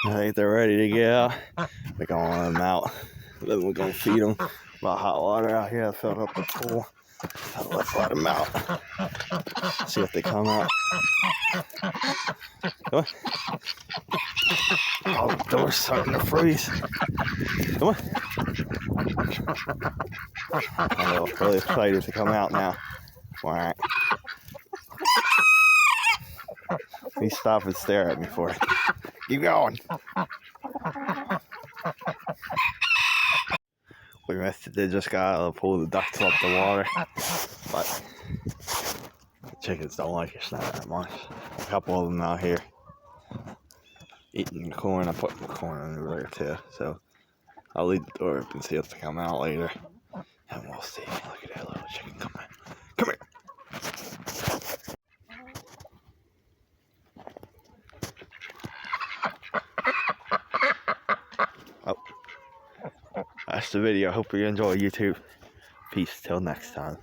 I think they're ready to get out. We're gonna let them out. Then we're gonna feed them. About hot water out here. I filled up the pool. So let's let them out. See if they come out. Come on. Oh, the door's starting to freeze. Come on. I'm really excited to come out now. All right. He stop and stare at me for it. Keep going. We missed it. They just got out of the pool. The ducks love the water. But the chickens don't like it. It's not that much. A couple of them out here eating the corn. I put the corn over there too. So I'll leave the door open and see if they come out later. And we'll see. Look at that little chicken coming. Come here. Oh. That's the video. Hope you enjoy YouTube. Peace till next time.